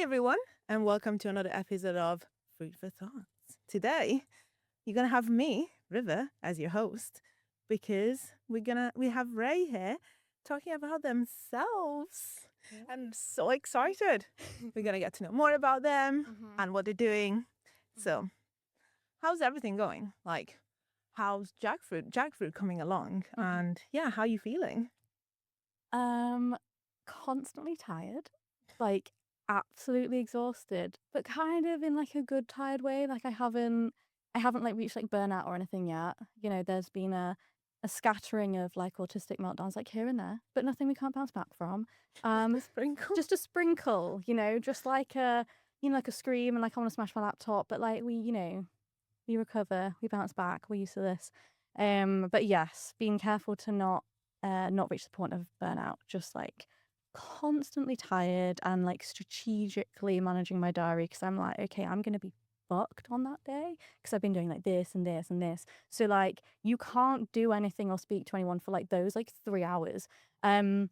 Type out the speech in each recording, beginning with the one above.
Hi, everyone, and welcome to another episode of Fruit for Thoughts. Today, you're gonna have me, River, as your host, because we have Ray here talking about themselves. I'm so excited. We're gonna get to know more about them and what they're doing. So, how's everything going? Like, how's Jackfruit coming along? And yeah, how are you feeling? Constantly tired, like absolutely exhausted, but kind of in like a good tired way. Like I haven't like reached like burnout or anything yet. You know, there's been a scattering of like autistic meltdowns like here and there, but nothing we can't bounce back from. The sprinkle. Just a sprinkle, you know, just like like a scream and like I want to smash my laptop, but like we recover, we bounce back, we're used to this. But yes, being careful to not reach the point of burnout, just like constantly tired and like strategically managing my diary because I'm like, okay, I'm going to be fucked on that day because I've been doing like this and this and this. So like you can't do anything or speak to anyone for like those like 3 hours. And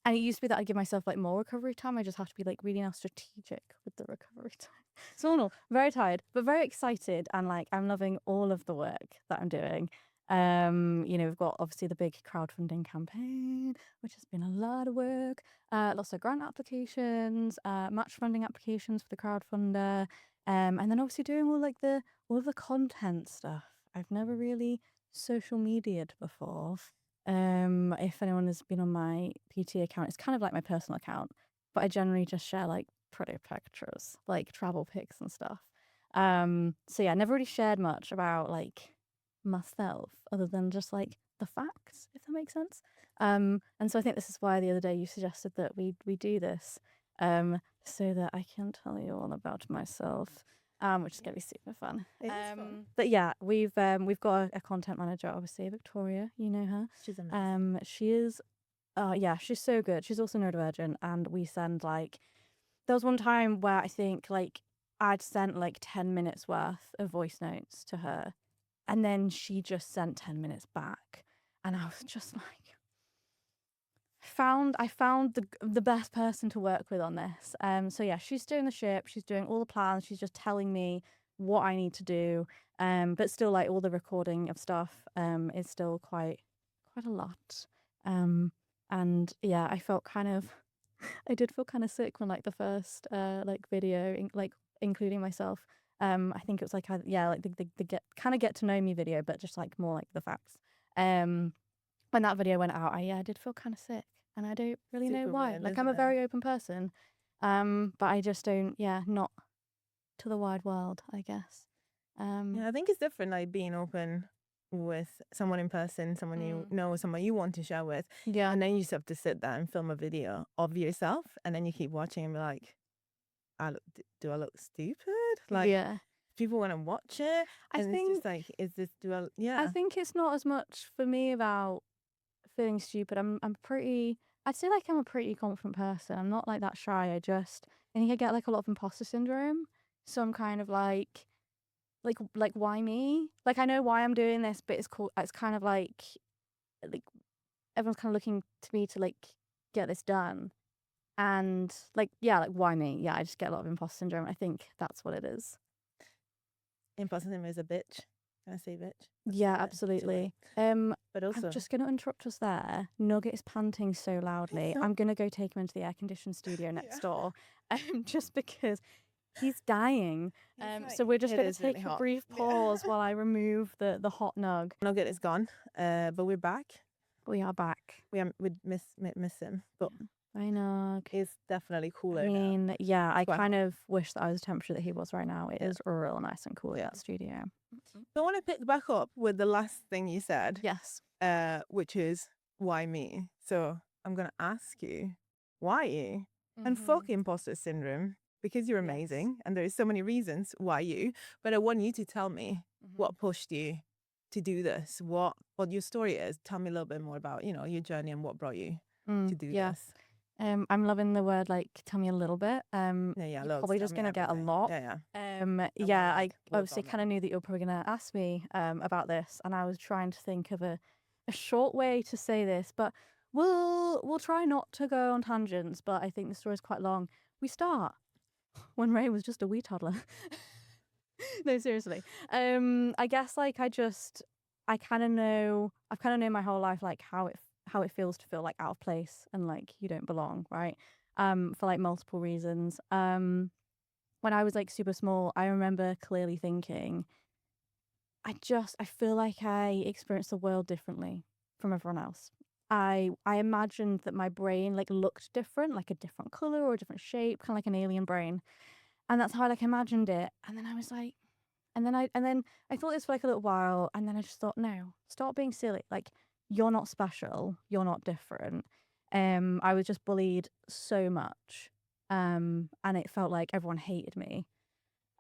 it used to be that I give myself like more recovery time. I just have to be like really now strategic with the recovery time. So all in all, very tired, but very excited and like I'm loving all of the work that I'm doing. We've got obviously the big crowdfunding campaign, which has been a lot of work. Lots of grant applications, match funding applications for the crowdfunder, and then obviously doing all of the content stuff. I've never really social media'd before. If anyone has been on my PT account, it's kind of like my personal account, but I generally just share like pretty pictures, like travel pics and stuff. So yeah, I never really shared much about like myself other than just like the facts, if that makes sense. And so I think this is why the other day you suggested that we do this, so that I can tell you all about myself. Which is gonna be super fun. It is fun. But yeah, we've got a content manager, obviously, Victoria. You know her. She's amazing. She is, yeah, she's so good. She's also neurodivergent, and we send like. There was one time where I think like I'd sent like 10 minutes worth of voice notes to her, and then she just sent 10 minutes back, and I was just like. I found the best person to work with on this. So yeah, she's doing the ship, she's doing all the plans, she's just telling me what I need to do. But still like all the recording of stuff is still quite a lot. And yeah, I did feel kind of sick when like the first like video like including myself. I think it was like like the get to know me video, but just like more like the facts. When that video went out, I did feel kind of sick, and I don't really know Super why. weird, Like isn't I'm a it? very open person, but I just don't, not to the wide world, I guess. Yeah, I think it's different, like being open with someone in person, someone you know, someone you want to share with, Yeah, and then you just have to sit there and film a video of yourself, and then you keep watching and be like, do I look stupid? Like, yeah. people want to watch it, I and it's just think like, is this, I I yeah. think it's not as much for me about feeling stupid. I'd say like I'm a pretty confident person. I'm not like that shy. I think I get like a lot of imposter syndrome. So I'm kind of like why me? Like I know why I'm doing this, but it's cool. It's kind of like everyone's kind of looking to me to like get this done. And like, yeah, like why me? Yeah, I just get a lot of imposter syndrome. I think that's what it is. Imposter syndrome is a bitch. Can I say bitch? Yeah, To it. absolutely. But I'm also, just gonna interrupt us there. Nugget is panting so loudly. I'm gonna go take him into the air-conditioned studio next door, just because he's dying. So we're just it gonna is take really a hot. brief pause while I remove the hot nug. Nugget is gone, but we're back. We are back. We miss him, but I know. it's definitely cooler I now. mean, yeah, I Quite kind hot. of wish that I was the temperature that he was right now. It is real nice and cool in Yeah. the studio. So I want to pick back up with the last thing you said, Yes. which is why me. So I'm gonna ask you, why you? And fuck imposter syndrome, because you're amazing, and there is so many reasons why you. But I want you to tell me what pushed you to do this, what your story is. Tell me a little bit more about your journey and what brought you to do Yeah. this. I'm loving the word like tell me a little bit. Yeah, You're loads. probably Tell just me gonna get a everything. lot. Yeah. Yeah, I Loads obviously on kind of knew that you were probably gonna ask me about this, and I was trying to think of a short way to say this, but we'll try not to go on tangents. But I think the story's quite long. We start. when Ray was just a wee toddler. No, seriously. I guess like I've kind of known my whole life like how it feels to feel like out of place and like you don't belong, right? For like multiple reasons. When I was like super small, I remember clearly thinking, I feel like I experienced the world differently from everyone else. I imagined that my brain like looked different, like a different color or a different shape, kind of like an alien brain, and that's how I like imagined it. And then I was like, and then I thought this for like a little while, and then I just thought, no, stop being silly. Like you're not special, you're not different. I was just bullied so much, and it felt like everyone hated me.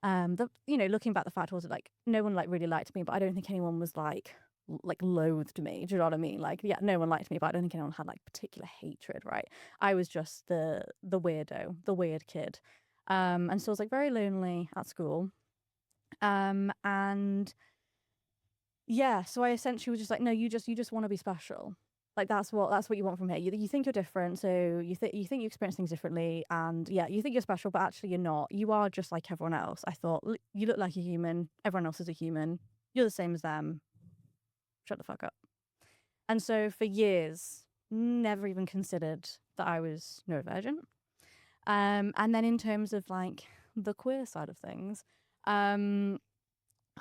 Looking back, the fact was like no one like really liked me, but I don't think anyone was like loathed me. Do you know what I mean? Like, yeah, no one liked me, but I don't think anyone had like particular hatred, right? I was just the weirdo, the weird kid. And so I was like very lonely at school. And yeah, so I essentially was just like, no, you just want to be special. Like that's what you want from here. You think you're different, so you think you experience things differently, and yeah, you think you're special, but actually you're not. You are just like everyone else. I thought you look like a human. Everyone else is a human. You're the same as them. Shut the fuck up. And so for years, never even considered that I was neurodivergent. And then in terms of like the queer side of things, I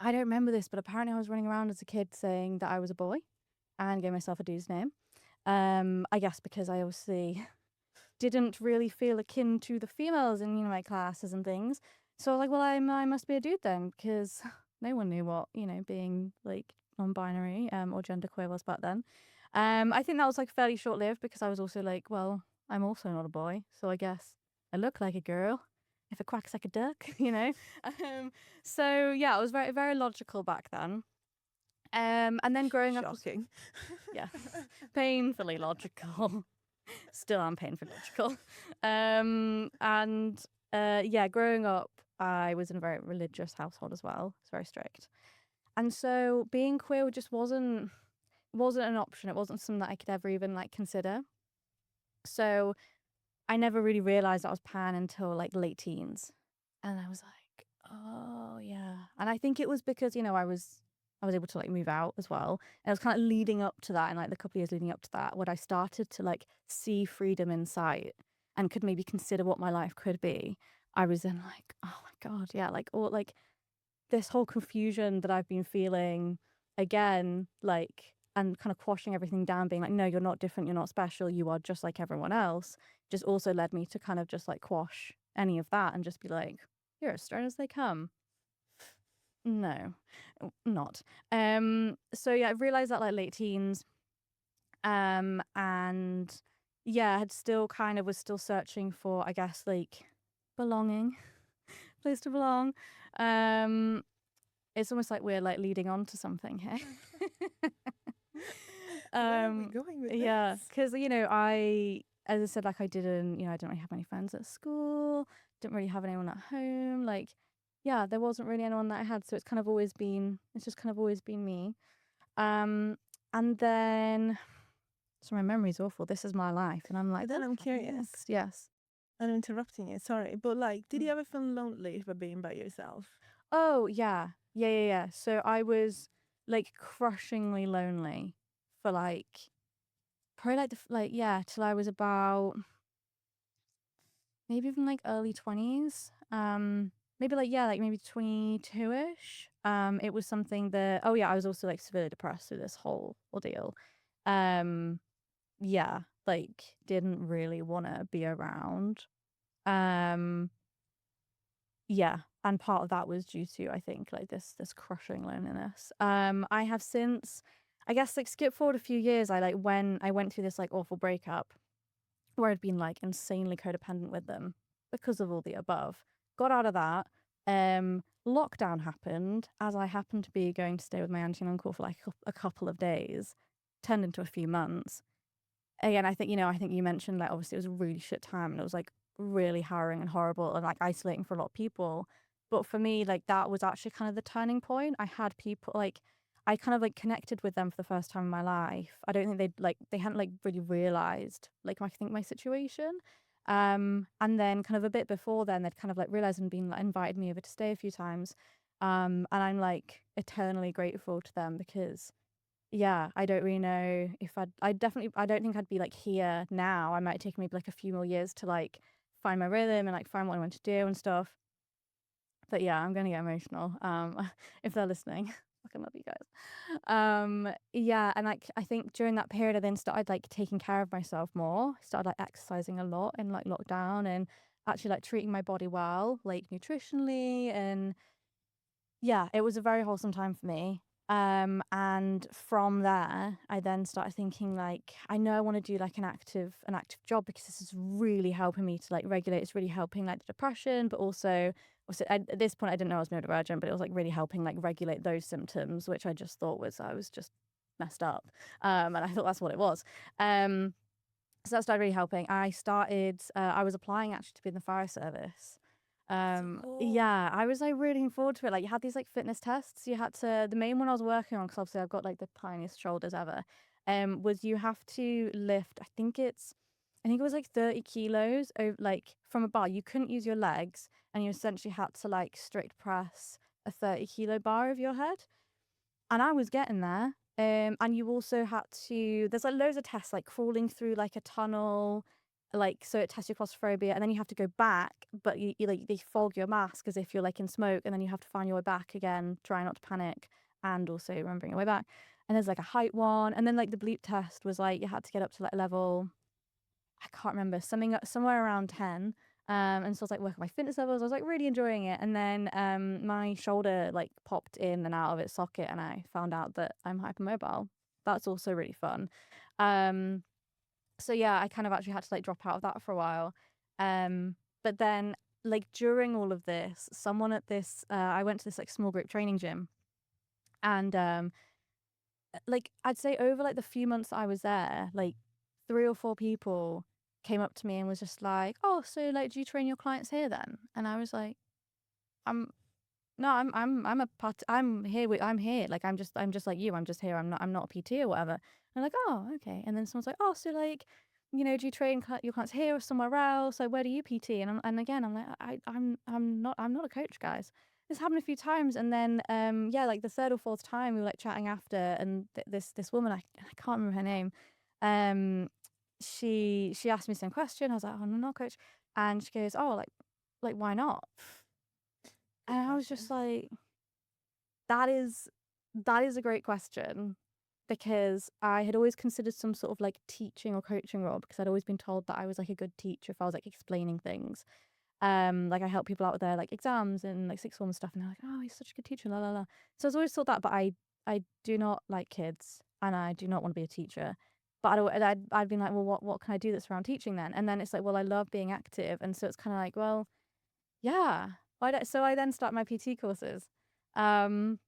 don't remember this, but apparently I was running around as a kid saying that I was a boy and gave myself a dude's name. I guess because I obviously didn't really feel akin to the females in my classes and things. So I was like, well, I must be a dude then, because no one knew what being like non-binary or genderqueer was back then. I think that was like fairly short-lived because I was also like, well, I'm also not a boy, so I guess I look like a girl if it quacks like a duck, So yeah, it was very very logical back then. And then growing up, Shocking. yeah, painfully logical. Still am painfully logical. And yeah, growing up, I was in a very religious household as well. It's very strict, and so being queer just wasn't an option. It wasn't something that I could ever even like consider. So I never really realized I was pan until like late teens, and I was like, oh yeah. And I think it was because I was able to like move out as well, and it was kind of leading up to that, and like the couple of years leading up to that, when I started to like see freedom in sight and could maybe consider what my life could be. I was then like, oh my god, yeah, like all like this whole confusion that I've been feeling again, like, and kind of quashing everything down, being like, no, you're not different, you're not special, you are just like everyone else, just also led me to kind of just like quash any of that and just be like, you're as stern as they come. No, not. So yeah, I realized that like late teens. And yeah, I had still kind of was still searching for, I guess, like belonging, place to belong. Um, it's almost like we're like leading on to something here. Where are we going with Yeah, this? because as I said, like I didn't really have any friends at school, didn't really have anyone at home. Like, yeah, there wasn't really anyone that I had, so it's just kind of always been me. And then, so my memory's awful. This is my life, and I'm like, And I'm "That's curious. next." Yes. I'm interrupting you, sorry. But like, did you ever feel lonely for being by yourself? Oh yeah, yeah. So I was like crushingly lonely for like probably like till I was about maybe even like early 20s. Maybe like yeah, like maybe 22ish. It was something that I was also like severely depressed through this whole ordeal. Um, yeah, like didn't really want to be around. Um, yeah, and part of that was due to I think like this crushing loneliness. I have since, I guess, like skip forward a few years. I like when I went through this like awful breakup where I'd been like insanely codependent with them because of all the above. Got out of that. Lockdown happened as I happened to be going to stay with my auntie and uncle for like a couple of days, turned into a few months. Again, I think you mentioned like obviously it was a really shit time and it was like really harrowing and horrible and like isolating for a lot of people. But for me, like that was actually kind of the turning point. I had people like I kind of like connected with them for the first time in my life. I don't think they hadn't like really realized like I think my situation. And then kind of a bit before then, they'd kind of like realized and been like invited me over to stay a few times. And I'm like eternally grateful to them because yeah, I don't really know if I don't think I'd be like here now. I might take maybe like a few more years to like find my rhythm and like find what I want to do and stuff. But yeah, I'm gonna get emotional. If they're listening, fucking love you guys. Yeah, and like I think during that period, I then started like taking care of myself more. Started like exercising a lot in like lockdown and actually like treating my body well, like nutritionally, and yeah, it was a very wholesome time for me. And from there, I then started thinking like, I know I want to do like an active job because this is really helping me to like regulate. It's really helping like the depression, but also at this point I didn't know I was neurodivergent, but it was like really helping like regulate those symptoms, which I just thought was I was just messed up. And I thought that's what it was. So that started really helping. I was applying actually to be in the fire service. That's so cool. Yeah, I was like really looking forward to it. Like you had these like fitness tests. You had to, the main one I was working on, because obviously I've got like the tiniest shoulders ever, was you have to lift, I think it was like 30 kilos like from a bar. You couldn't use your legs and you essentially had to like strict press a 30-kilo bar over your head. And I was getting there. And you also had to, there's like loads of tests, like crawling through like a tunnel, like so it tests your claustrophobia, and then you have to go back, but you like they fog your mask as if you're like in smoke, and then you have to find your way back again, try not to panic, and also remembering your way back. And there's like a height one, and then like the bleep test was like you had to get up to like level, I can't remember, somewhere around 10. And so I was like working my fitness levels. I was like really enjoying it. And then my shoulder like popped in and out of its socket, and I found out that I'm hypermobile. That's also really fun. Um, so yeah, I kind of actually had to like drop out of that for a while. But then like during all of this, someone at this, I went to this like small group training gym, and like I'd say over like the few months that I was there, like 3 or 4 people came up to me and was just like, "Oh, so like do you train your clients here then?" And I was like, "I'm no, I'm a part I'm here. Like I'm just like you. I'm just here. I'm not a PT or whatever." And I'm like, "Oh, okay." And then someone's like, "Oh, so like, you know, do you train your clients here or somewhere else? Like where do you PT?" And again, I'm like, I'm not a coach, guys. This happened a few times, and then yeah, like the third or fourth time we were like chatting after, and this woman, I can't remember her name, um she asked me the same question. I was like, "Oh, I'm not a coach," and she goes, "Oh, like why not?" Good And I was just question. like, that is that is a great question, because I had always considered some sort of like teaching or coaching role, because I'd always been told that I was like a good teacher if I was like explaining things. Like I help people out with their like exams and like sixth form and stuff, and they're like, "Oh, he's such a good teacher, la la la." So I was always thought that, but I do not like kids, and I do not want to be a teacher. But I'd been like, well, what can I do that's around teaching then? And then it's like, well, I love being active, and so it's kind of like, well, yeah. So I then start my PT courses. Um,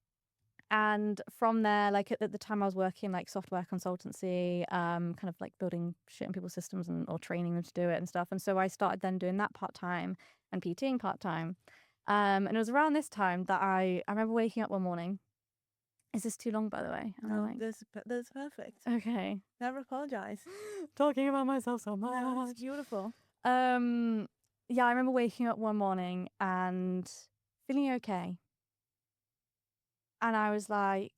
and from there, like at the time I was working like software consultancy, kind of like building shit in people's systems and or training them to do it and stuff. And so I started then doing that part time and PTing part time. And it was around this time that I remember waking up one morning. Is this too long, by the way? Am I No, like this is perfect. okay? Never apologize. Talking about myself so No, it's much. beautiful. Um, yeah, I remember waking up one morning and feeling okay. And I was like,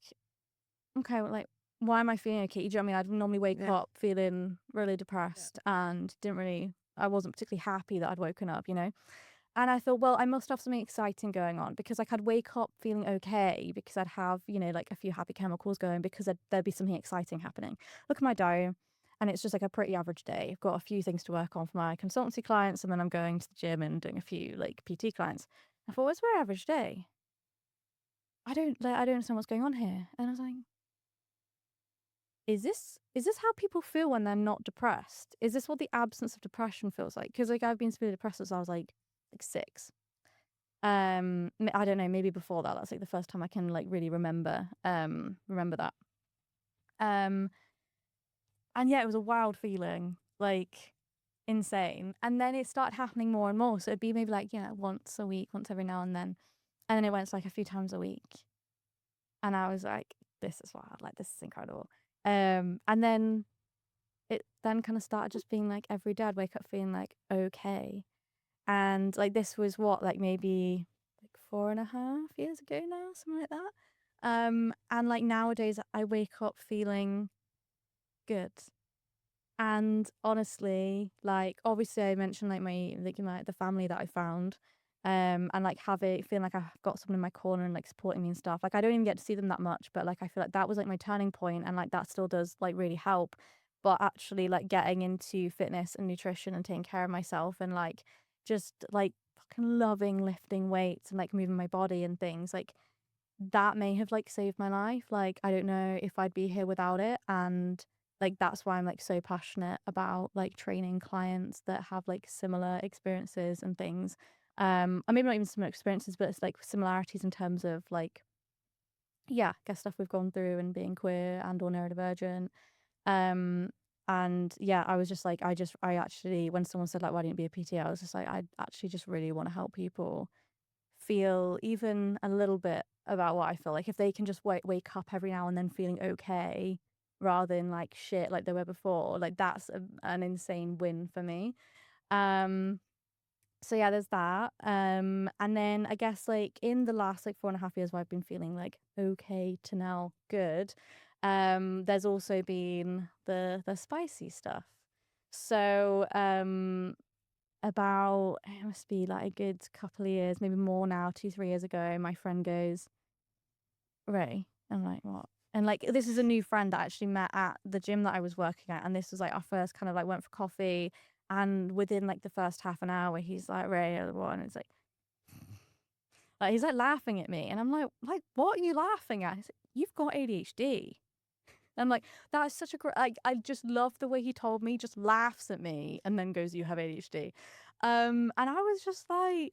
okay, well, like, why am I feeling okay? Do you know what I mean? I'd normally wake Yeah. up feeling really Yeah. depressed and I wasn't particularly happy that I'd woken up, you know? And I thought, well, I must have something exciting going on, because like I'd wake up feeling okay because I'd have, you know, like a few happy chemicals going, because there'd be something exciting happening. Look at my diary, and it's just like a pretty average day. I've got a few things to work on for my consultancy clients, and then I'm going to the gym and doing a few like PT clients. I thought, well, it's a very average day. I don't understand what's going on here. And I was like, is this how people feel when they're not depressed? Is this what the absence of depression feels like? Because like I've been severely depressed since I was like 6. I don't know, maybe before that. That's like the first time I can like really remember that. Um, and yeah, it was a wild feeling, like insane. And then it started happening more and more. So it'd be maybe like, you know, once a week, once every now and then. And then it went to like a few times a week. And I was like, this is wild, like this is incredible. And then it then kind of started just being like every day I'd wake up feeling like okay. And like this was what, like maybe like 4.5 years ago now, something like that. And like nowadays I wake up feeling good. And honestly, like obviously I mentioned like my the family that I found, and like feeling like I've got someone in my corner and like supporting me and stuff. Like I don't even get to see them that much, but like I feel like that was like my turning point, and like that still does like really help. But actually, like getting into fitness and nutrition and taking care of myself and like just like fucking loving lifting weights and like moving my body and things like that may have like saved my life. Like I don't know if I'd be here without it, and like that's why I'm like so passionate about like training clients that have like similar experiences and things. And maybe not even similar experiences, but it's like similarities in terms of like yeah, I guess stuff we've gone through and being queer and or neurodivergent. Um and yeah, I was just like I actually when someone said like why didn't you be a PT, I was just like I actually just really want to help people feel even a little bit about what I feel like if they can just wake up every now and then feeling okay rather than like shit like they were before, like that's an insane win for me. Um so yeah, there's that. And then I guess like in the last like 4.5 years where I've been feeling like okay to now good, there's also been the spicy stuff. So about it must be like a good couple of years, maybe more now, 2, 3 years ago, my friend goes, Ray. I'm like, what? And like this is a new friend that I actually met at the gym that I was working at. And this was like our first kind of like went for coffee. And within like the first half an hour, he's like, Ray, what? And it's like he's like laughing at me. And I'm like, what are you laughing at? He's like, you've got ADHD. I'm like, that is such a great. I just love the way he told me. Just laughs at me and then goes, "You have ADHD," and I was just like,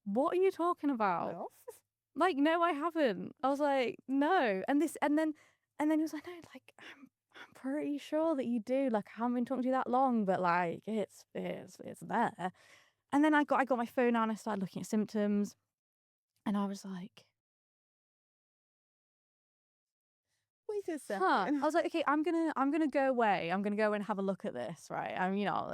what are you talking about? No. Like, no, I haven't. I was like, no, and then he was like, no, like, I'm pretty sure that you do. Like, I haven't been talking to you that long, but like, it's there. And then I got my phone out and I started looking at symptoms, and I was like, Wait a huh. second. I was like, okay, I'm gonna go away. I'm gonna go and have a look at this, right?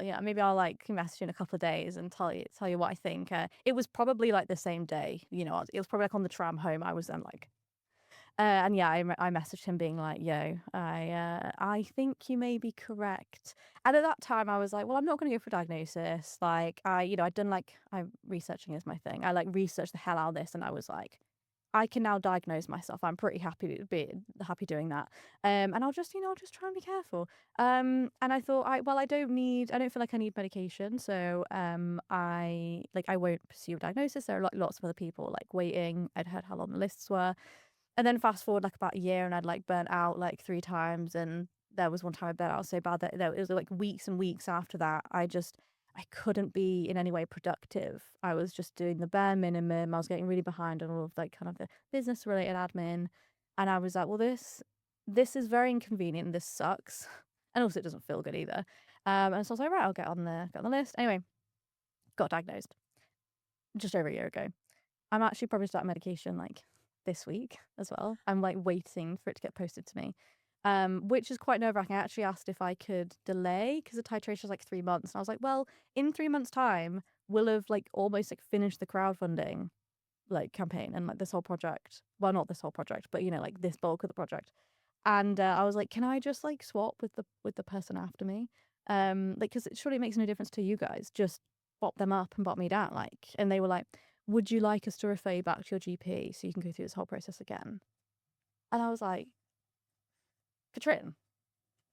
Yeah, maybe I'll like message you in a couple of days and tell you what I think. It was probably like the same day, it was probably like on the tram home. I was then like, and yeah, I messaged him being like, yo, I think you may be correct. And at that time, I was like, well, I'm not gonna go for diagnosis. Like, I'd done like I'm researching is my thing. I like researched the hell out of this, and I was like, I can now diagnose myself. I'm pretty happy doing that. And I'll just try and be careful. And I thought, I don't feel like I need medication, so I won't pursue a diagnosis. There are like lots of other people like waiting. I'd heard how long the lists were, and then fast forward like about a year, and I'd like burnt out like 3 times, and there was one time I burnt out so bad that it was like weeks and weeks after that. I couldn't be in any way productive. I was just doing the bare minimum. I was getting really behind on all of like kind of the business related admin. And I was like, well, this is very inconvenient and this sucks. And also it doesn't feel good either. And so I was like, right, I'll get on the list. Anyway, got diagnosed just over a year ago. I'm actually probably starting medication like this week as well. I'm like waiting for it to get posted to me. Which is quite nerve-wracking. I actually asked if I could delay because the titration is like 3 months. And I was like, well, in 3 months' time, we'll have like almost like finished the crowdfunding like campaign and like this whole project. Well, not this whole project, but like this bulk of the project. And I was like, can I just like swap with the person after me? Like, because it surely makes no difference to you guys. Just bop them up and bop me down. Like, and they were like, would you like us to refer you back to your GP so you can go through this whole process again? And I was like, Katrin,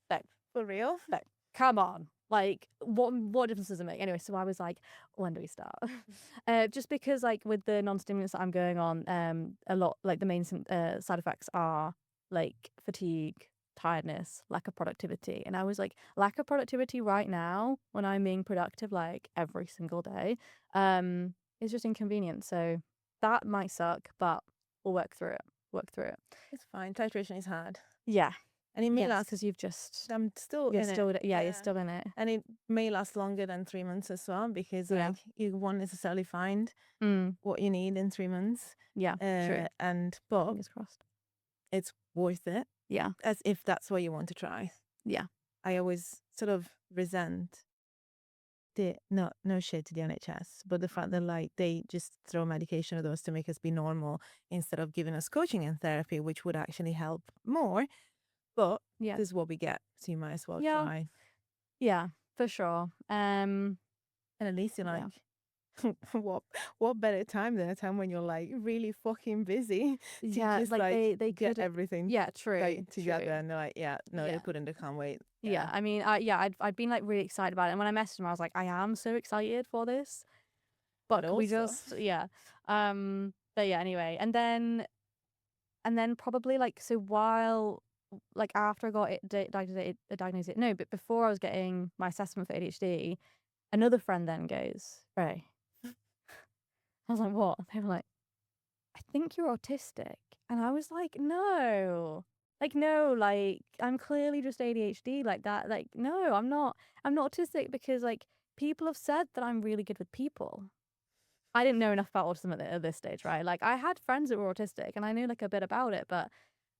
no, For real? no, come on. Like, what difference does it make? Anyway, so I was like, when do we start? Just because, like, with the non-stimulants that I'm going on, a lot, like, the main side effects are, like, fatigue, tiredness, lack of productivity. And I was like, lack of productivity right now, when I'm being productive, like, every single day, is just inconvenient. So that might suck, but we'll work through it. Work through it. It's fine. Titration is hard. Yeah. And it may Yes, last. because you've just I'm still you're in still it. yeah, you're still in it. And it may last longer than 3 months as well because Yeah. like you won't necessarily find Mm. what you need in 3 months. Yeah. True. But Fingers crossed. it's worth it Yeah. as if that's what you want to try. Yeah. I always sort of resent the no shade to the NHS, but the fact that like they just throw medication at us to make us be normal instead of giving us coaching and therapy, which would actually help more. But Yeah. this is what we get, so you might as well Yeah. try. Yeah, for sure. And at least you're Yeah. like, what better time than a time when you're like really fucking busy to Yeah, just like like they get could. everything Yeah, true, like together, true. and they're like, yeah, no, Yeah. they couldn't, they can't wait. Yeah, I mean, I'd been like really excited about it, and when I messaged him, I was like, I am so excited for this, but But could we also, just, yeah, but yeah, anyway, and then probably like so while like after I got diagnosed, no, but before I was getting my assessment for ADHD, another friend then goes, Ray. I was like, what? They were like, I think you're autistic. And I was like, no. Like, no, like, I'm clearly just ADHD like that. Like, no, I'm not. I'm not autistic because, like, people have said that I'm really good with people. I didn't know enough about autism at this stage, right? Like, I had friends that were autistic and I knew, like, a bit about it, but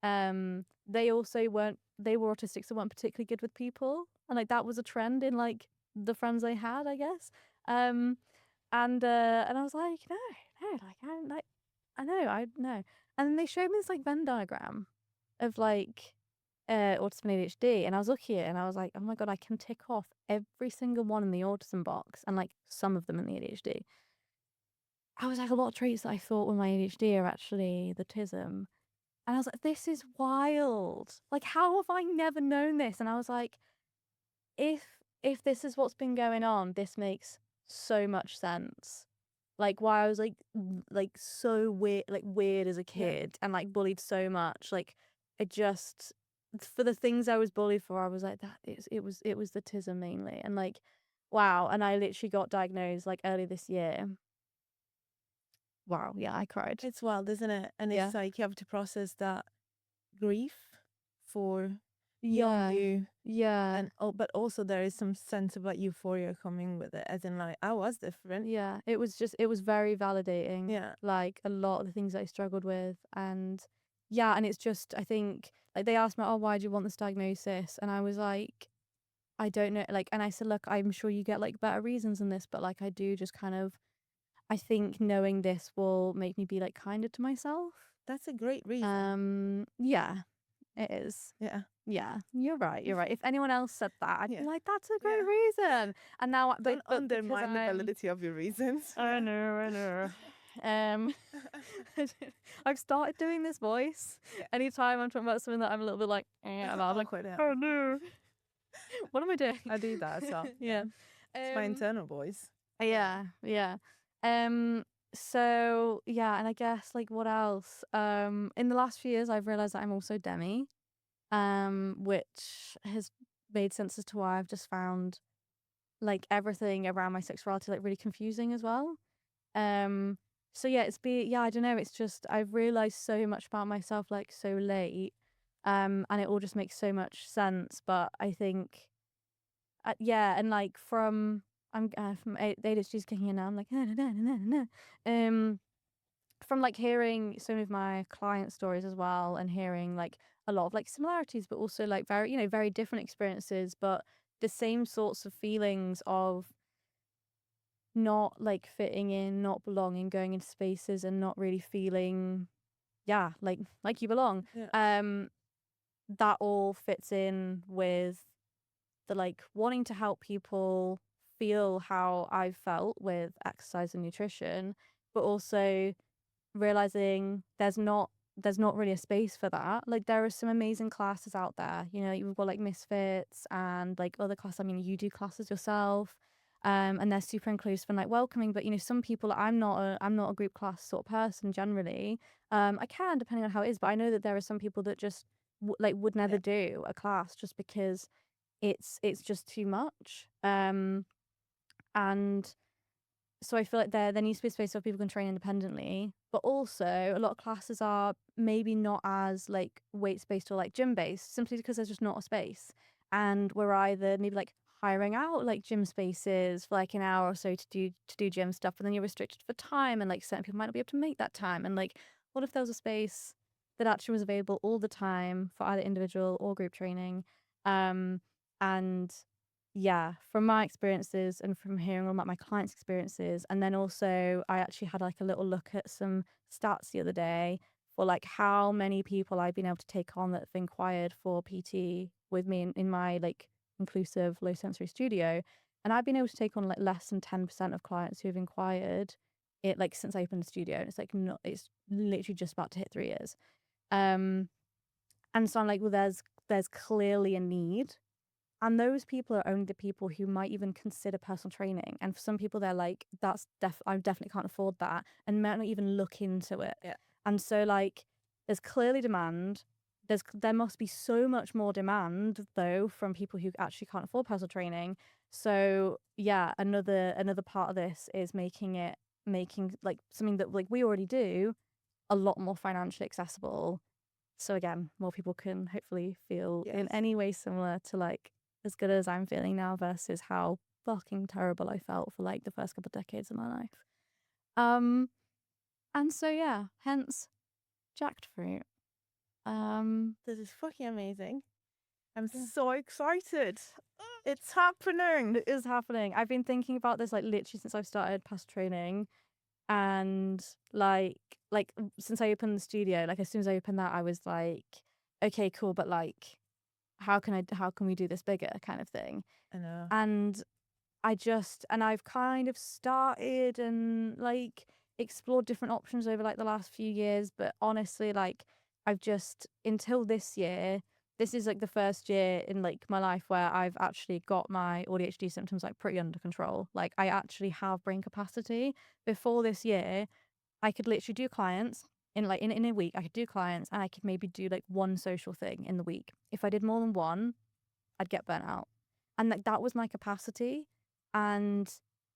they also weren't, they were autistics that weren't particularly good with people. And, like, that was a trend in, like, the friends I had, I guess. And I was like, no, like, I know, I know. And then they showed me this like Venn diagram of like autism and ADHD, and I was looking at it and I was like, oh my god, I can tick off every single one in the autism box and like some of them in the ADHD. I was like, a lot of traits that I thought were my ADHD are actually the TISM. And I was like, this is wild. Like, how have I never known this? And I was like, if if this is what's been going on, this makes so much sense. Like why I was like so weird, like weird as a yeah, kid and like bullied so much. Like it just for the things I was bullied for, I was like it was the TISM mainly. And like wow, and I literally got diagnosed like early this year. Wow, yeah, I cried. it's wild, isn't it? And Yeah. it's like you have to process that grief for young Yeah. you, Yeah. and but also there is some sense of like euphoria coming with it, as in like I was different. Yeah. It was very validating. Yeah, Like a lot of the things I struggled with. And yeah, and it's just I think like they asked me, oh, why do you want this diagnosis? And I was like, I don't know. Like, and I said, look, I'm sure you get like better reasons than this, but like I do just kind of I think knowing this will make me be like kinder to myself. that's a great reason. Yeah, it is. Yeah, Yeah, you're right. You're right. If anyone else said that, I'd be yeah. like, "That's a great Yeah. reason." And now, Don't but because undermine the validity of your reasons. I know, I know. Um, I've started doing this voice. Yeah. Anytime I'm talking about something that I'm a little bit like, and I'm like, Awkward. Yeah. "Oh no, what am I doing?" I do that as well. Yeah. It's my internal voice. Yeah, yeah. Um, so yeah, and I guess like what else? In the last few years I've realized that I'm also demi, which has made sense as to why I've just found like everything around my sexuality like really confusing as well. Um, so yeah, yeah, I don't know, it's just I've realized so much about myself like so late. And it all just makes so much sense, but I think yeah, and like I'm from ADHD's kicking in now. I'm like from like hearing some of my client stories as well, and hearing like a lot of like similarities, but also like very very different experiences, but the same sorts of feelings of not like fitting in, not belonging, going into spaces and not really feeling yeah like you belong. Yeah. That all fits in with the like wanting to help people feel how I've felt with exercise and nutrition, but also realizing there's not really a space for that. Like there are some amazing classes out there. You know, you've got like Misfits and like other classes. I mean, you do classes yourself. And they're super inclusive and like welcoming, but you know, some people I'm not a group class sort of person generally. I can depending on how it is, but I know that there are some people that just like would never Yeah. do a class just because it's just too much. And so I feel like there needs to be a space where people can train independently, but also a lot of classes are maybe not as like weights based or like gym based, simply because there's just not a space, and we're either maybe like hiring out like gym spaces for like an hour or so to do gym stuff, but then you're restricted for time, and like certain people might not be able to make that time, and like what if there was a space that actually was available all the time for either individual or group training, um And yeah, from my experiences and from hearing all about my clients' experiences, and then also I actually had like a little look at some stats the other day for like how many people I've been able to take on that have inquired for PT with me in my like inclusive low sensory studio. And I've been able to take on like less than 10% of clients who have inquired it like since I opened the studio. And it's like not, it's literally just about to hit 3 years. Um and so I'm like, well, there's clearly a need, and those people are only the people who might even consider personal training. And for some people, they're like, I definitely can't afford that, and might not even look into it. Yeah. And so like, there's clearly demand. There must be so much more demand though from people who actually can't afford personal training. So yeah, another part of this is making like something that like we already do a lot more financially accessible. So again, more people can hopefully feel in Yes. any way similar to like as good as I'm feeling now versus how fucking terrible I felt for like the first couple of decades of my life. Um, and so yeah, hence JackedFruit. This is fucking amazing. I'm Yeah. so excited. It's happening. It is happening. I've been thinking about this like literally since I've started past training, and like since I opened the studio, like as soon as I opened that, I was like, okay, cool, but like how can we do this bigger kind of thing. I know. And I've kind of started and like explored different options over like the last few years, but honestly, like I've just until this year, this is like the first year in like my life where I've actually got my ADHD symptoms like pretty under control. Like I actually have brain capacity. Before this year, I could literally do clients in a week. I could do clients and I could maybe do like one social thing in the week. If I did more than one, I'd get burnt out. And like that was my capacity. And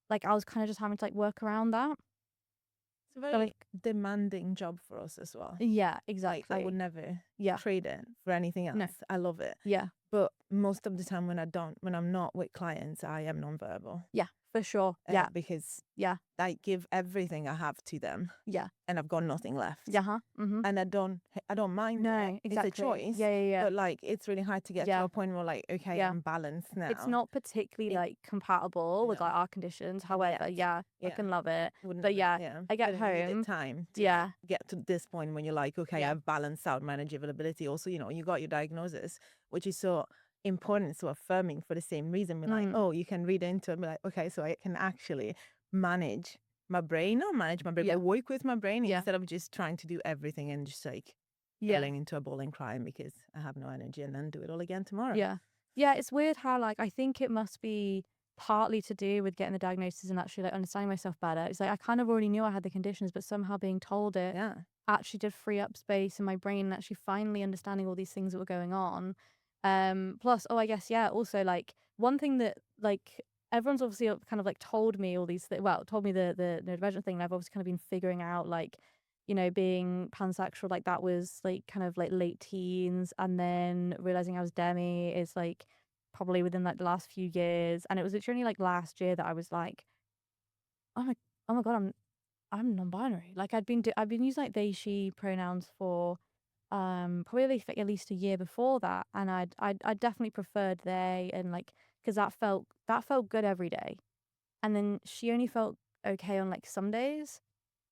like I was kind of just having to like work around that. It's a But very like, demanding job for us as well. yeah, Like, I would exactly. never Yeah. trade it for anything No. else. I love it. Yeah. But most of the time when I'm not with clients, I am nonverbal. Yeah. For sure. Yeah. Because Yeah. I give everything I have to them Yeah. and I've got nothing left. Yeah. Huh. Mm-hmm. And I don't mind it. No, It's a exactly. choice. Yeah. Yeah. Yeah. But like it's really hard to get to Yeah. a point where like, okay, Yeah. I'm balanced now. It's not particularly It- like compatible with no. like our conditions. And However, yet, yeah, I yeah. can love it. Wouldn't But yeah, yeah. I get But it needed home. time to Yeah. get to this point when you're like, okay, Yeah. I've balanced out manageability. Also, you got your diagnosis, which is so important, so affirming for the same reason. We're like, oh, you can read into it and be like, okay, so I can actually manage my brain, not manage my brain, Yeah. but work with my brain Yeah. instead of just trying to do everything and just like Yeah. falling into a ball and crying because I have no energy and then do it all again tomorrow. Yeah. Yeah, it's weird how like I think it must be partly to do with getting the diagnosis and actually like understanding myself better. It's like I kind of already knew I had the conditions, but somehow being told it Yeah. actually did free up space in my brain and actually finally understanding all these things that were going on. Plus, oh, I guess, yeah, also like one thing that like everyone's obviously kind of like told me all these things, well, told me the neurodivergent thing, and I've obviously kind of been figuring out like, you know, being pansexual, like that was like kind of like late teens, and then realizing I was demi is like probably within like the last few years. And it was literally only like last year that I was like, oh my God, I'm non-binary. Like I've been using like they she pronouns for probably at least a year before that, and I definitely preferred they, and like because that felt good every day. And then she only felt okay on like some days,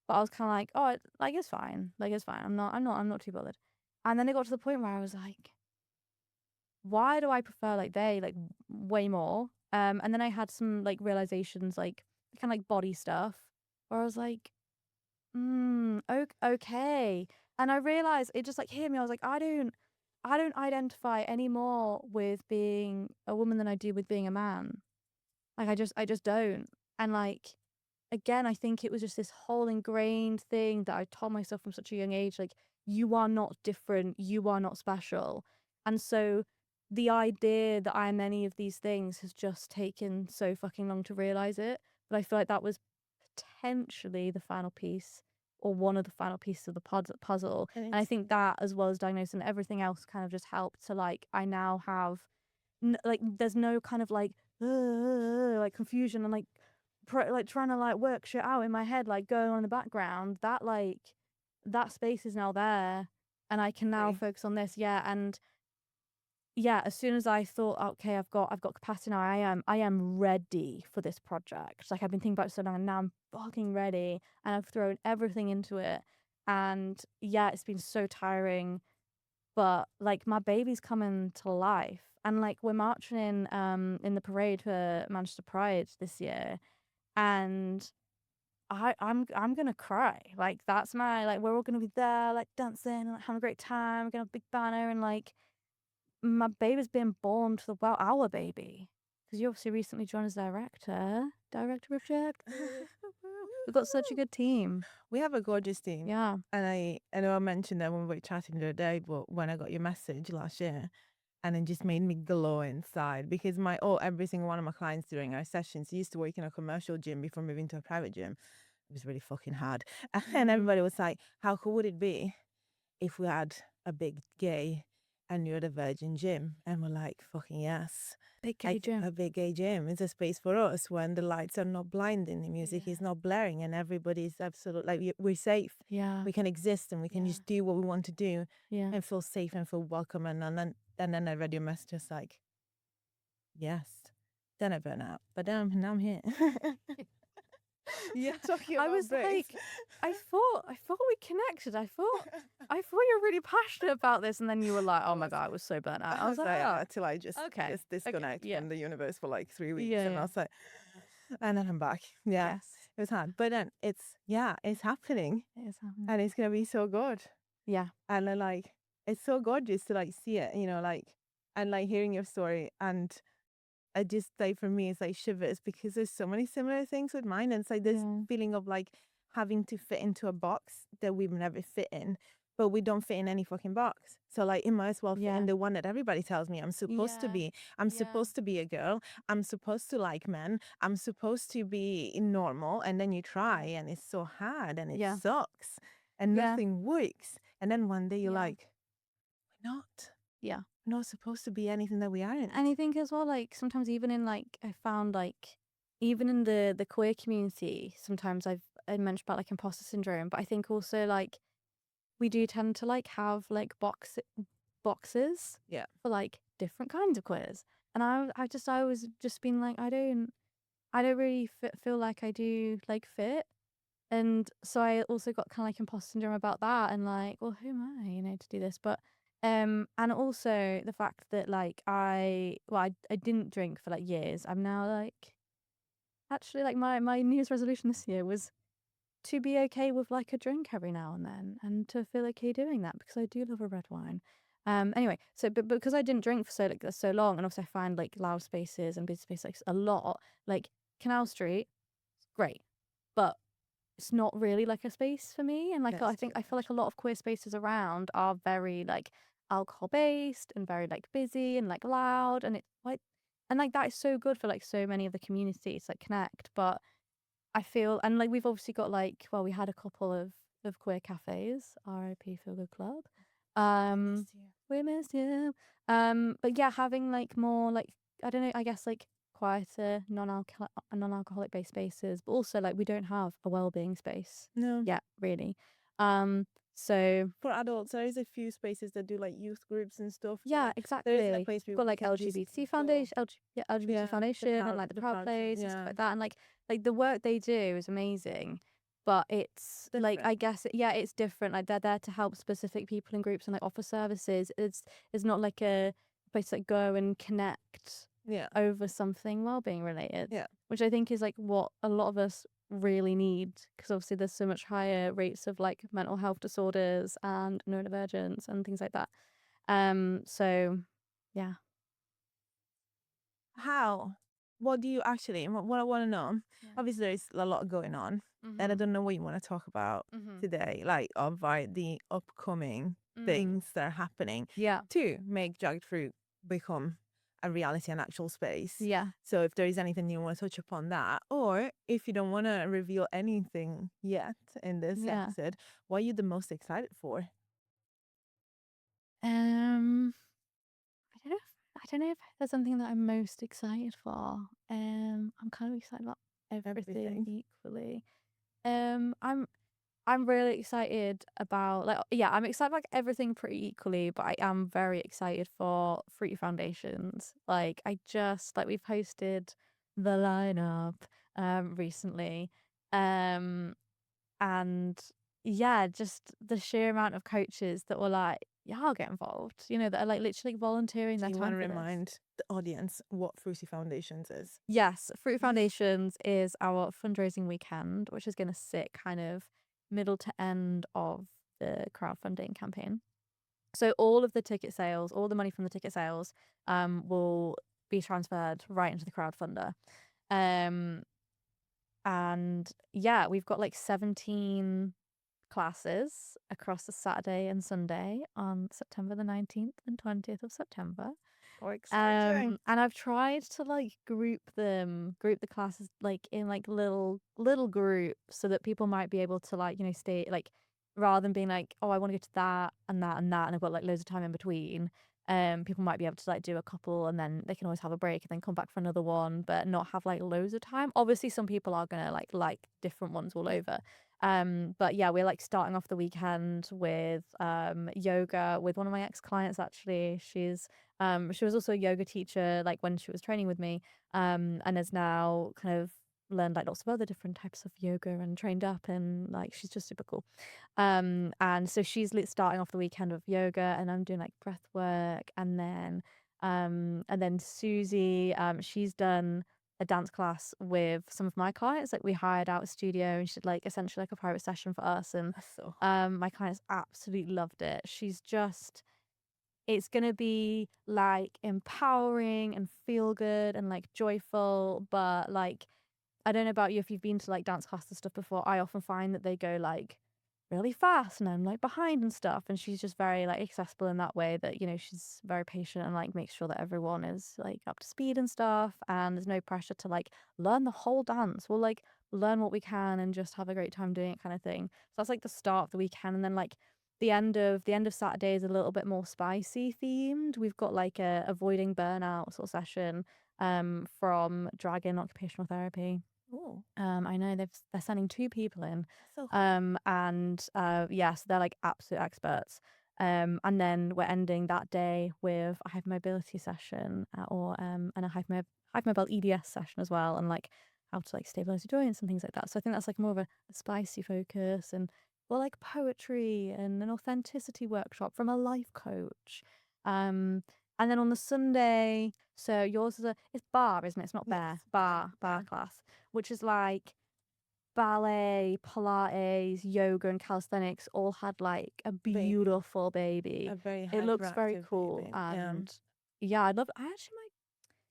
but I was kind of like, oh, like it's fine. I'm not too bothered. And then it got to the point where I was like, why do I prefer like they like way more? And then I had some like realizations, like kind of like body stuff, where I was like, okay. And I realized it just like hit me. I was like, I don't identify any more with being a woman than I do with being a man. Like I just don't. And like again, I think it was just this whole ingrained thing that I told myself from such a young age, like, you are not different, you are not special. And so the idea that I am any of these things has just taken so fucking long to realize it. But I feel like that was potentially the final piece or one of the final pieces of the puzzle. And I think that, as well as diagnosis and everything else, kind of just helped to like, I now have like, there's no kind of like confusion and like like trying to like work shit out in my head, like going on in the background. That like that space is now there, and I can now Right. focus on this. Yeah, and yeah, as soon as I thought, okay, I've got capacity now. I am ready for this project. Like I've been thinking about it so long, and now I'm fucking ready, and I've thrown everything into it. And yeah, it's been so tiring, but like my baby's coming to life, and like we're marching in the parade for Manchester Pride this year, and I'm gonna cry. Like that's my like we're all gonna be there, like dancing and like, having a great time. We're gonna have a big banner and like my baby's been born to the world, our baby. Because you obviously recently joined as director of JackedFruit. We've got such a good team. We have a gorgeous team. Yeah. And I know I mentioned that when we were chatting the other day, but when I got your message last year, and it just made me glow inside because every single one of my clients during our sessions used to work in a commercial gym before moving to a private gym. It was really fucking hard. And everybody was like, how cool would it be if we had a big gay and you're the Virgin Gym? And we're like, fucking yes. Big gay Like gym. a big gay gym is a space for us when the lights are not blinding, the music is not blaring, and everybody's absolutely like we're safe. Yeah. We can exist and we can just do what we want to do Yeah. and feel safe and feel welcome. And then I read your message just like, yes. Then I burn out, but now I'm here. Yeah. Talking I about was breaks. like, I thought we connected. I thought you were really passionate about this, and then you were like, oh my God, I was so burnt out. I was like, oh, till I just okay. disconnect Yeah. from the universe for like 3 weeks, Yeah, and I was like, and then I'm back. Yeah, Yes. it was hard, but then it's happening, It is happening. and it's gonna be so good. Yeah. And I like it's so gorgeous to like see it, like, and like hearing your story, and I just like for me it's like shivers because there's so many similar things with mine, and it's like this feeling of like having to fit into a box that we've never fit in, but we don't fit in any fucking box. So like it might as well fit in the one that everybody tells me I'm supposed to be. I'm supposed to be a girl. I'm supposed to like men. I'm supposed to be normal, and then you try and it's so hard and it sucks and nothing works. And then one day you're like, we're not. Yeah. We're not supposed to be anything that we aren't. And I think as well, like sometimes even in like I found like even in the queer community, sometimes I mentioned about like imposter syndrome, but I think also like we do tend to like have like boxes Yeah. for like different kinds of queers, and I was just being like I don't really feel like I do like fit. And so I also got kind of like imposter syndrome about that, and like, well, who am I, to do this? But and also the fact that like I didn't drink for like years. I'm now like actually like my New Year's resolution this year was to be okay with like a drink every now and then, and to feel okay doing that because I do love a red wine. Anyway, so but because I didn't drink for so long, and also I find like loud spaces and busy spaces like a lot, like Canal Street, great, but it's not really like a space for me. And like I feel like a lot of queer spaces around are very like alcohol based and very like busy and like loud, and it's like and like that is so good for like so many of the communities like connect. But I feel, and like we've obviously got like, well, we had a couple of queer cafes, RIP Feel Good Club. We missed you. But yeah, having like more like I don't know, I guess like quieter non-alcoholic based spaces, but also like we don't have a well-being space. No. Yeah, really. So for adults, there is a few spaces that do like youth groups and stuff. yeah, like, exactly. There is a place We've got like LGBT Foundation, LGBT Foundation, and like the Proud Place and stuff like that. And like the work they do is amazing, but it's like I guess it's different. Like they're there to help specific people and groups and like offer services. It's not like a place to like go and connect over something well-being related. Yeah. Which I think is like what a lot of us really need, because obviously there's so much higher rates of like mental health disorders and neurodivergence and things like that. So yeah. How? What do you actually? What I want to know. Obviously, there's a lot going on, and I don't know what you want to talk about today. Like, about the upcoming things that are happening. Yeah. To make Jagged Fruit become a reality and actual space. Yeah. So if there is anything you want to touch upon that, or if you don't want to reveal anything yet in this episode, what are you the most excited for? I don't know if there's something that I'm most excited for. I'm kind of excited about everything equally. I'm I'm really excited about like yeah, I'm excited about everything pretty equally, but I am very excited for Fruity Foundations. Like I just like we've posted the lineup recently. Um and yeah, just the sheer amount of coaches that were like, yeah, I'll get involved, that are like literally volunteering Do their you want time to for this. remind the audience what Fruity Foundations is? Yes, Fruit Foundations is our fundraising weekend, which is going to sit kind of middle to end of the crowdfunding campaign. So all of the ticket sales, all the money from the ticket sales, will be transferred right into the crowdfunder. Um, and yeah, we've got like 17 classes across the Saturday and Sunday on September the 19th and 20th of September. Oh, exciting. And I've tried to like group the classes like in like little groups so that people might be able to like, stay like rather than being like, oh, I want to go to that and that and that and I've got like loads of time in between. People might be able to like do a couple and then they can always have a break and then come back for another one, but not have like loads of time. Obviously some people are gonna like different ones all over. But yeah, we're like starting off the weekend with yoga with one of my ex-clients actually. She was also a yoga teacher, like when she was training with me, and has now kind of learned like lots of other different types of yoga and trained up, and like she's just super cool. And so she's starting off the weekend with yoga, and I'm doing like breath work, and then Susie, she's done a dance class with some of my clients. Like we hired out a studio, and she did like essentially like a private session for us, and That's so my clients absolutely loved it. She's just it's gonna be, like, empowering and feel good and, like, joyful, but, like, I don't know about you if you've been to, like, dance class and stuff before, I often find that they go, like, really fast and I'm, like, behind and stuff, and she's just very, like, accessible in that way that, she's very patient and, like, makes sure that everyone is, like, up to speed and stuff, and there's no pressure to, like, learn the whole dance. We'll, like, learn what we can and just have a great time doing it kinda thing. So that's, like, the start of the weekend, and then, like, the end of Saturday is a little bit more spicy themed. We've got, like, a avoiding burnout sort of session, from Dragon Occupational Therapy. cool. I know they're sending 2 people in, That's so cool. and, yeah, so they're, like, absolute experts. And then we're ending that day with a hypermobility session, and a hypermobile EDS session as well, and, like, how to, like, stabilize your joints and things like that. So I think that's, like, more of a spicy focus and well, like, poetry and an authenticity workshop from a life coach. Um, and then on the Sunday so yours is it's bar, isn't it? It's not Yes, bear. bar. Bar Yeah. class which is like ballet, Pilates, yoga, and calisthenics all had like a Baby. beautiful baby. A very It looks very hyperactive cool, baby. Yeah. and yeah, I actually might.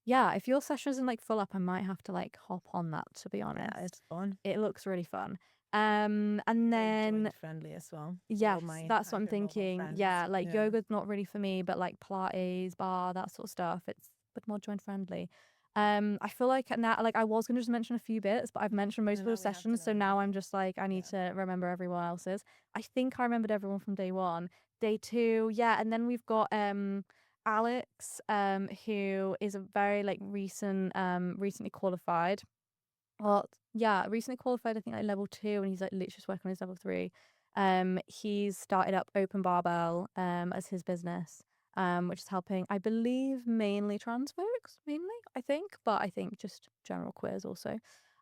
Yeah, if your session isn't like full up, I might have to like hop on that. To be Yeah, honest, it's fun. it looks really fun. And Very then joint friendly as well. Well, yes, my that's what I'm hypermobile thinking. friends. Yeah, like Yeah. yoga's not really for me, but like Pilates, bar, that sort of stuff, it's a bit more joint friendly. I feel like now, like I was gonna just mention a few bits, but I've mentioned most And of now those we have to sessions, know so now I'm everything. just like I need Yeah. to remember everyone else's. I think I remembered everyone from day one. Day two, yeah, and then we've got Alex, who is a very like recently qualified. Well, yeah, recently qualified, I think like level 2, and he's like literally just working on his level 3. He's started up Open Barbell as his business, which is helping, I believe, mainly trans folks, mainly, I think, but I think just general queers also.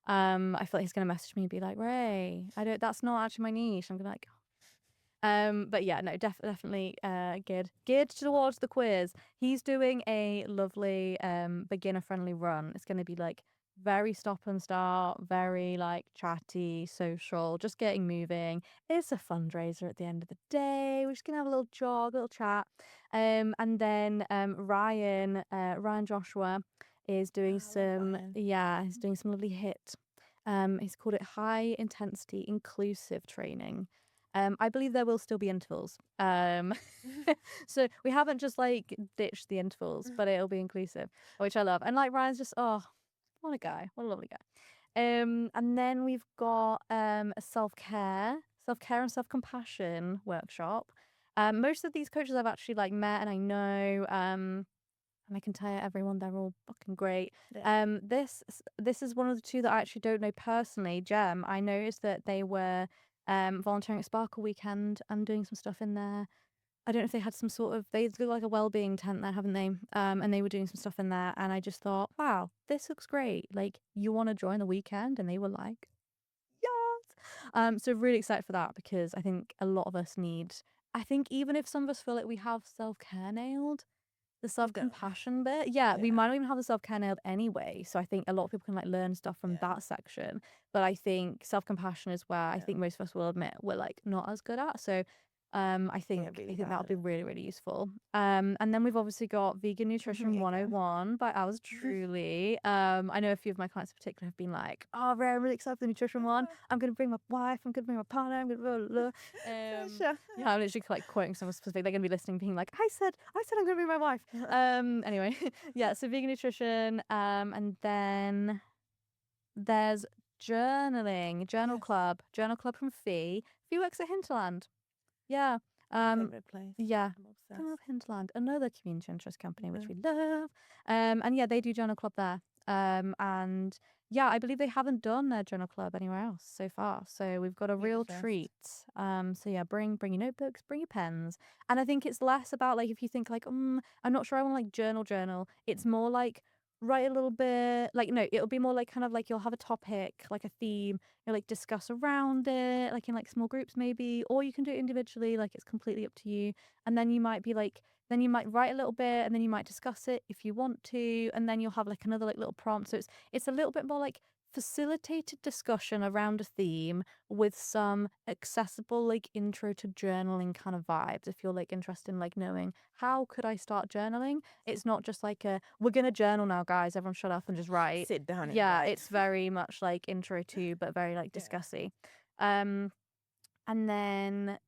I feel like he's gonna message me and be like, Ray, I don't that's not actually my niche. I'm gonna be like, but yeah, no, definitely geared towards the quiz. He's doing a lovely beginner friendly run. It's going to be like very stop and start, very like chatty, social, just getting moving. It's a fundraiser at the end of the day. We're just gonna have a little jog, a little chat. And then Ryan Joshua is doing I love some Ryan. yeah, he's doing some lovely hit. He's called it high intensity inclusive training. I believe there will still be intervals. So we haven't just like ditched the intervals, but it'll be inclusive, which I love. And like Ryan's just what a guy, what a lovely guy. And then we've got a self care and self compassion workshop. Most of these coaches I've actually like met and I know. And I can tell you, everyone, they're all fucking great. Yeah. This is one of the two that I actually don't know personally. Gem, I noticed that they were volunteering at Sparkle Weekend and doing some stuff in there. I don't know if they had some sort of, they do like a wellbeing tent there, haven't they? And they were doing some stuff in there, and I just thought, wow, this looks great. Like, you want to join the weekend? And they were like, yes. So really excited for that, because I think a lot of us need, I think even if some of us feel like we have self-care nailed, the self-compassion bit, we might not even have the self-care nailed anyway. So I think a lot of people can like learn stuff from that section. But I think self-compassion is where I think most of us will admit we're like not as good at. So I think that'll be really, really useful. And then we've obviously got Vegan Nutrition 101 by ours truly. I know a few of my clients in particular have been like, oh, Ray, I'm really excited for the nutrition one. I'm going to bring my wife. I'm going to bring my partner. I'm going to blah, blah, blah. Yeah, I'm literally like quoting someone specific. They're going to be listening, being like, I said I'm going to bring my wife. Anyway, yeah, so Vegan Nutrition. And then there's Journal Club from Fee. Fee works at Hinterland. Yeah. Favorite place. Yeah. I'm obsessed. I love Hinterland, another community interest company, which we love. And yeah, they do Journal Club there. And yeah, I believe they haven't done their Journal Club anywhere else so far. So we've got a real treat. So yeah, bring your notebooks, bring your pens. And I think it's less about like, if you think like, I'm not sure I want to like journal. It's more like write a little bit, like, no, it'll be more like kind of like you'll have a topic, like a theme, you'll like discuss around it, like in like small groups maybe, or you can do it individually, like it's completely up to you. And then you might be like, then you might write a little bit, and then you might discuss it if you want to, and then you'll have like another like little prompt. So it's a little bit more like facilitated discussion around a theme with some accessible like intro to journaling kind of vibes. If you're like interested in like knowing how could I start journaling, it's not just like a we're gonna journal now, guys, everyone shut up and just write. Sit down and Yeah, write. it's very much like intro to, but very like discussy. And then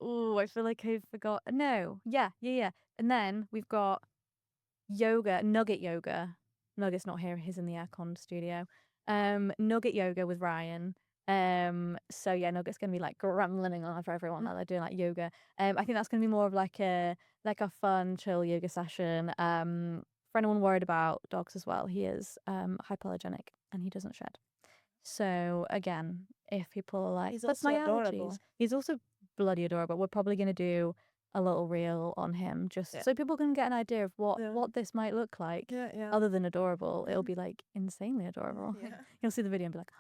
I feel like I forgot. No, yeah. And then we've got Nugget Yoga. Nugget's not here, he's in the aircon studio. Nugget Yoga with Ryan. So yeah, Nugget's gonna be like gremlining on for everyone that they're doing like yoga. I think that's gonna be more of like a fun, chill yoga session. For anyone worried about dogs as well, he is hypoallergenic and he doesn't shed. So again, if people are like, He's that's also my adorable. allergies. He's also bloody adorable. We're probably gonna do a little reel on him just so people can get an idea of what this might look like. Other than adorable, it'll be like insanely adorable. You'll see the video and be like,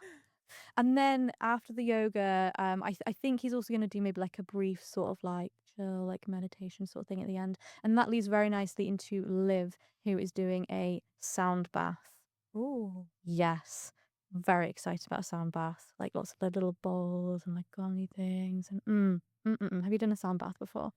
and then after the yoga, I think he's also going to do maybe like a brief sort of like chill, like meditation sort of thing at the end. And that leads very nicely into Liv, who is doing a sound bath. Ooh. Yes. Very excited about a sound bath. Like lots of little bowls and like gongy things. And Have you done a sound bath before?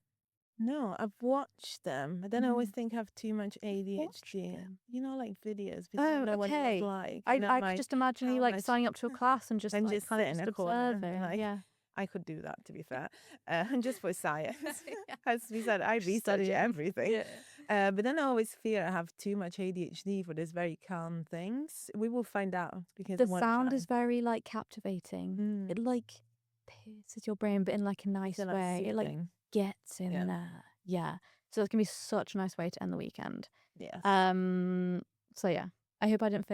No, I've watched them, but then I always think I have too much ADHD. You know, like videos. Oh, know what it okay. was like. I could just imagine you like signing up to a class and just and like just kind sit of in just a corner. observing. Like, Yeah. I could do that, to be fair. Just for science. As we said, I research Studying. everything. But then I always fear I have too much ADHD for these very calm things. We will find out because The sound is very like captivating. It like pierces your brain, but in like a nice way. It like gets in there. Yeah. So it's gonna be such a nice way to end the weekend. Yes. So yeah, I hope I didn't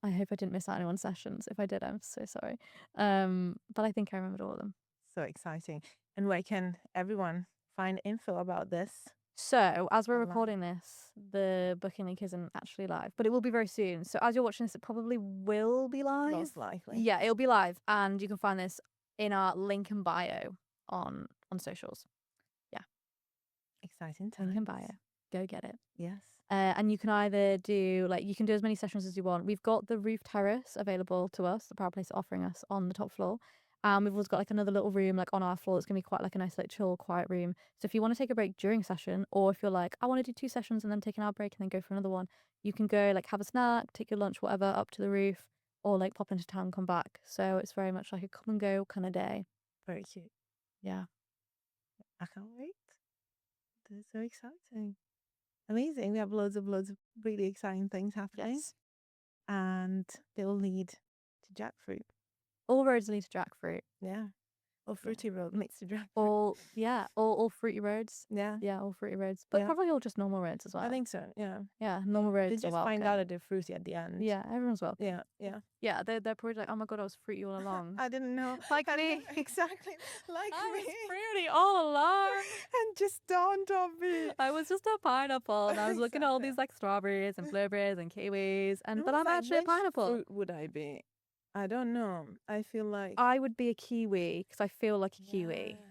I hope I didn't miss out on anyone's sessions. If I did, I'm so sorry. But I think I remembered all of them. So exciting. And where can everyone find info about this? So as we're recording this, the booking link isn't actually live, but it will be very soon. So as you're watching this, it probably will be live. Most likely. Yeah, it'll be live, and you can find this in our link and bio on socials. Yeah. Exciting times. Link and bio. Go get it. Yes. And you can either do you can do as many sessions as you want. We've got the roof terrace available to us, the Proud Place offering us on the top floor. We've also got like another little room like on our floor that's gonna be quite like a nice like chill, quiet room. So if you want to take a break during a session, or if you're like, I want to do 2 sessions and then take an hour break and then go for another one, you can go like have a snack, take your lunch, whatever, up to the roof, or like pop into town and come back. So it's very much like a come and go kind of day. Very cute. Yeah. I can't wait. This is so exciting. Amazing. We have loads of really exciting things happening. Yes. And they'll lead to JackedFruit. All roads lead to JackedFruit. Yeah. Or fruity road mixed with jackfruit. All fruity roads. Yeah. Yeah, all fruity roads. But Yeah. probably all just normal roads as well. I think so. Yeah. Yeah, normal roads They are just welcome. find out that they're fruity at the end. Yeah, everyone's welcome. Yeah. Yeah. Yeah, they're probably like, oh my god, I was fruity all along. I didn't know. Like And- me. Exactly. Like I me. was fruity all along. And just dawned on me. I was just a pineapple, and I was looking at all Exactly. these like strawberries and blueberries and kiwis, I but was I'm like, actually a which pineapple. fruit would I be? I don't know. I feel like I would be a kiwi because I feel like a kiwi. Yeah.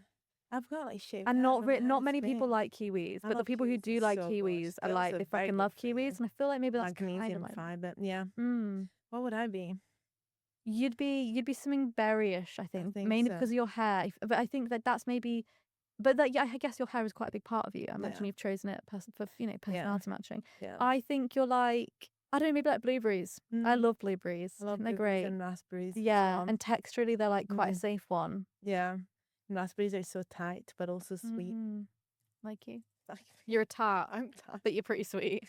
I've got like shaved And hair, not but my not hair's many people pink. like kiwis, I but the love people who kiwis, do it's like so good. kiwis are Those like are they very fucking good love for you. kiwis, and I feel like maybe that's kind of Magnesium like fiber. Yeah. mm. What would I be? You'd be something berryish, I think, think mainly so. because of your hair. But I think that's maybe, but that yeah, I guess your hair is quite a big part of you. I imagine Yeah. you've chosen it for personality matching. Yeah. I think you're like, I don't know, maybe like blueberries. I Mm. love blueberries. I love They're blueberries great. and raspberries. as Yeah, well. and texturally they're like quite a safe one. Yeah. Raspberries are so tight, but also sweet. Mhm. Like you. Like, You're a tart, I'm tight. but you're pretty sweet.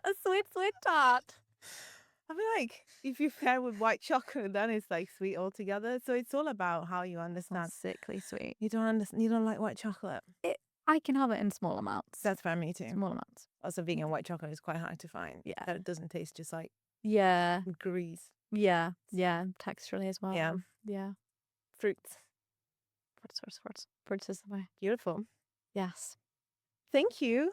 A sweet tart. I feel like if you pair with white chocolate, then it's like sweet altogether. So it's all about how you understand. Sickly sweet. You don't understand. You don't like white chocolate. I can have it in small amounts. That's for me too. Small amounts. Also, vegan white chocolate is quite hard to find. Yeah. That it doesn't taste just like Yeah. grease. Yeah. Yeah. Texturally as well. Yeah. Yeah. Fruits. Fruits is the way. Beautiful. Yes. Thank you.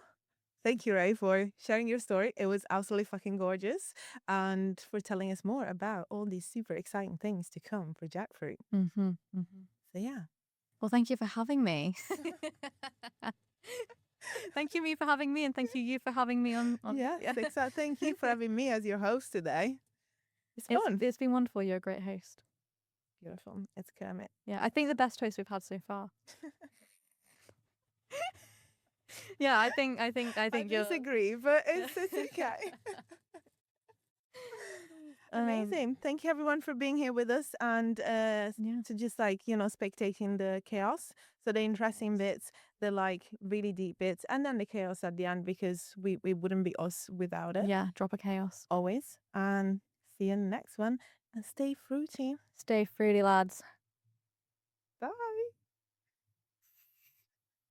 Thank you, Ray, for sharing your story. It was absolutely fucking gorgeous. And for telling us more about all these super exciting things to come for jackfruit. Mm-hmm. So, yeah. Well, thank you for having me. Thank you, me, for having me, and thank you for having me on. Yeah, exactly. Thank you for having me as your host today. It's fun. It's been wonderful. You're a great host. Beautiful. It's Kermit. Yeah, I think the best host we've had so far. Yeah, I think I you're. disagree, but it's okay. Amazing. Thank you everyone for being here with us and to just spectating the chaos. So the interesting bits, the like really deep bits, and then the chaos at the end because we wouldn't be us without it. Yeah, drop a chaos. Always. And see you in the next one. And stay fruity. Stay fruity, lads.